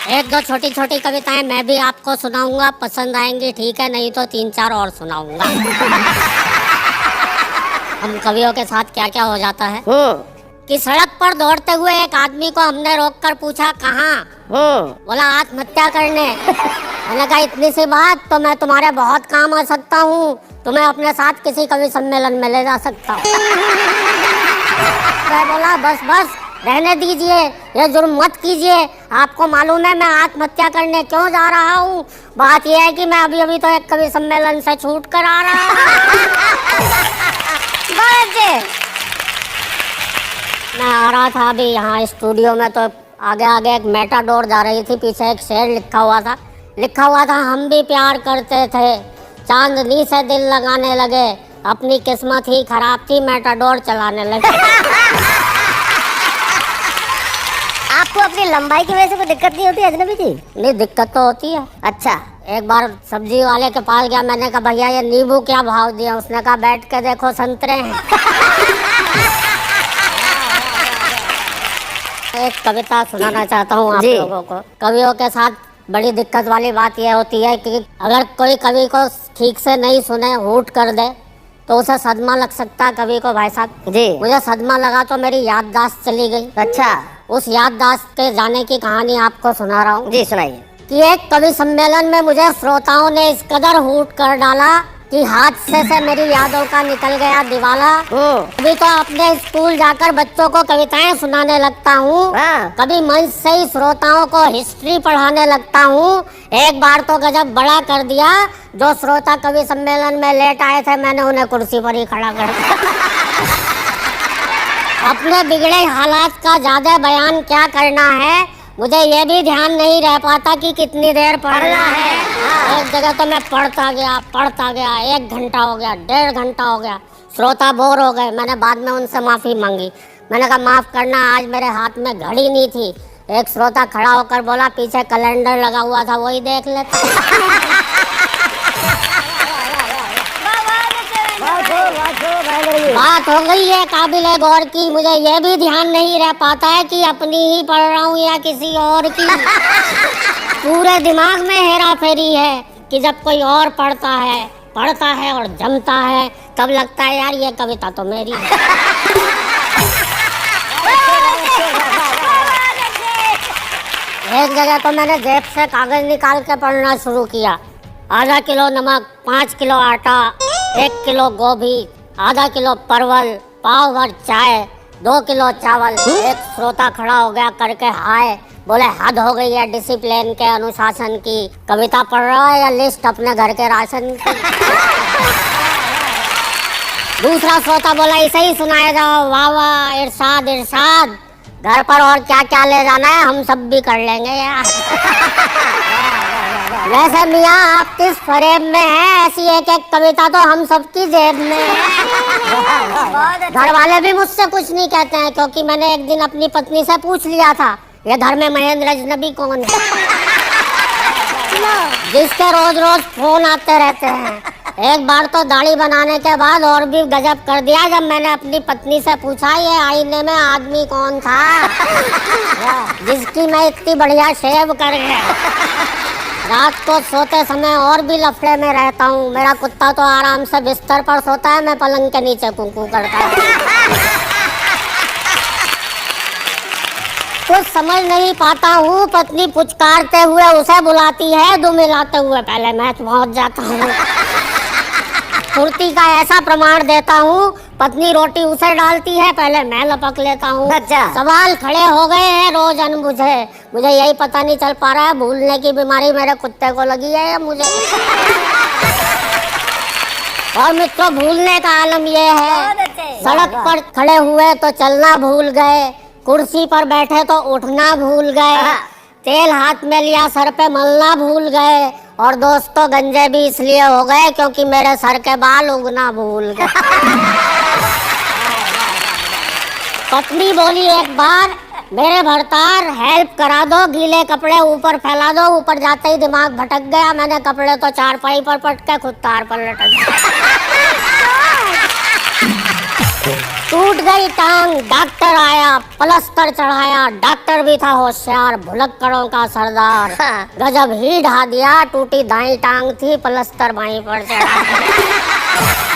एक दो छोटी छोटी कविताएं मैं भी आपको सुनाऊंगा, पसंद आएंगी ठीक है, नहीं तो 3-4 और सुनाऊंगा। हम कवियों के साथ क्या क्या हो जाता है कि सड़क पर दौड़ते हुए एक आदमी को हमने रोककर पूछा कहाँ, बोला आत्महत्या करने। मैंने कहा इतनी सी बात तो मैं तुम्हारे बहुत काम आ सकता हूँ, तुम्हें अपने साथ किसी कवि सम्मेलन में ले जा सकता हूँ। मैं बोला बस बस रहने दीजिए, ये जुर्म मत कीजिए, आपको मालूम है मैं आत्महत्या करने क्यों जा रहा हूँ? बात यह है कि मैं अभी अभी तो एक कवि सम्मेलन से छूट कर आ रहा हूँ। मैं आ रहा था अभी यहाँ स्टूडियो में, तो आगे आगे एक मेटाडोर जा रही थी, पीछे एक शेर लिखा हुआ था हम भी प्यार करते थे, चांदनी से दिल लगाने लगे, अपनी किस्मत ही खराब थी, मेटाडोर चलाने लगे। आपको अपनी लंबाई की वजह से कोई दिक्कत नहीं होती अजनबी जी? नहीं, दिक्कत तो होती है। अच्छा, एक बार सब्जी वाले के पास गया, मैंने कहा भैया ये नींबू क्या भाव दिया? उसने कहा बैठ के देखो संतरे हैं। एक कविता सुनाना चाहता हूँ आप लोगों को। कवियों के साथ बड़ी दिक्कत वाली बात यह होती है कि अगर कोई कवि को ठीक से नहीं सुने, हूट कर दे, तो उसे सदमा लग सकता है कवि को। भाई साहब जी, मुझे सदमा लगा तो मेरी याददाश्त चली गई। अच्छा, उस याददाश्त के जाने की कहानी आपको सुना रहा हूँ। जी सुनाइए। कि एक कवि सम्मेलन में मुझे श्रोताओं ने इस कदर हूट कर डाला कि हादसे से मेरी यादों का निकल गया दिवाला। कभी तो अपने स्कूल जाकर बच्चों को कविताएं सुनाने लगता हूँ, कभी मंच से ही श्रोताओं को हिस्ट्री पढ़ाने लगता हूँ। एक बार तो गजब बड़ा कर दिया, जो श्रोता कवि सम्मेलन में लेट आए थे मैंने उन्हें कुर्सी पर ही खड़ा कर दिया। अपने बिगड़े हालात का ज्यादा बयान क्या करना है, मुझे ये भी ध्यान नहीं रह पाता कि कितनी देर पढ़ना है। एक जगह तो मैं पढ़ता गया, 1 घंटा हो गया, 1.5 घंटा हो गया, श्रोता बोर हो गए। मैंने बाद में उनसे माफ़ी मांगी, मैंने कहा माफ़ करना, आज मेरे हाथ में घड़ी नहीं थी। एक श्रोता खड़ा होकर बोला पीछे कैलेंडर लगा हुआ था, वही देख लेता। बात हो गई है काबिल गौर की, मुझे ये भी ध्यान नहीं रह पाता है कि अपनी ही पढ़ रहा हूँ या किसी और की। पूरे दिमाग में हेरा फेरी है कि जब कोई और पढ़ता है और जमता है, तब लगता है यार ये कविता तो मेरी है। एक जगह तो मैंने जेब से कागज निकाल के पढ़ना शुरू किया। आधा किलो नमक, 5 किलो आटा, 1 किलो गोभी, आधा किलो परवल, पाव भर चाय, 2 किलो चावल। एक श्रोता खड़ा हो गया करके हाय, बोले हद हो गई है डिसिप्लिन के, अनुशासन की। कविता पढ़ रहा है या लिस्ट अपने घर के राशन की? दूसरा श्रोता बोला इसे ही सुनाया जाओ, वाह वाह, इरशाद इरशाद, घर पर और क्या क्या ले जाना है हम सब भी कर लेंगे यार। वैसे मियाँ आप किस फरेब में हैं, ऐसी एक एक कविता तो हम सबकी जेब में है। घर वाले भी मुझसे कुछ नहीं कहते हैं, क्योंकि मैंने एक दिन अपनी पत्नी से पूछ लिया था ये घर में महेंद्र अजनबी कौन है, जिसके रोज रोज फोन आते रहते हैं। एक बार तो दाढ़ी बनाने के बाद और भी गजब कर दिया, जब मैंने अपनी पत्नी से पूछा ये आईने में आदमी कौन था जिसकी मैं इतनी बढ़िया शेव कर गया। रात को सोते समय और भी लफड़े में रहता हूँ। मेरा कुत्ता तो आराम से बिस्तर पर सोता है, मैं पलंग के नीचे कुकू करता हूँ। कुछ समझ नहीं पाता हूँ, पत्नी पुचकारते हुए उसे बुलाती है, दो मिलाते हुए पहले मैं पहुँच जाता हूँ। फुर्ती का ऐसा प्रमाण देता हूँ, पत्नी रोटी उसे डालती है, पहले मैं लपक लेता हूँ। अच्छा। सवाल खड़े हो गए हैं रोज अनबुझे, मुझे यही पता नहीं चल पा रहा है भूलने की बीमारी मेरे कुत्ते को लगी है या मुझे। और मित्रों भूलने का आलम ये है, सड़क पर खड़े हुए तो चलना भूल गए, कुर्सी पर बैठे तो उठना भूल गए, तेल हाथ में लिया सर पे मलना भूल गए, और दोस्तों गंजे भी इसलिए हो गए क्योंकि मेरे सर के बाल उगना भूल गए। पत्नी बोली एक बार मेरे भरतार हेल्प करा दो, गीले कपड़े ऊपर फैला दो। ऊपर जाते ही दिमाग भटक गया, मैंने कपड़े तो चारपाई पर पटके खुद तार पर लटक गया। टूट गई टांग, डॉक्टर आया, प्लास्टर चढ़ाया, डॉक्टर भी था होशियार, भुलक्कड़ों का सरदार। हाँ। गजब ही ढा दिया, टूटी दाई टांग थी, प्लास्टर बाई पर चढ़ा।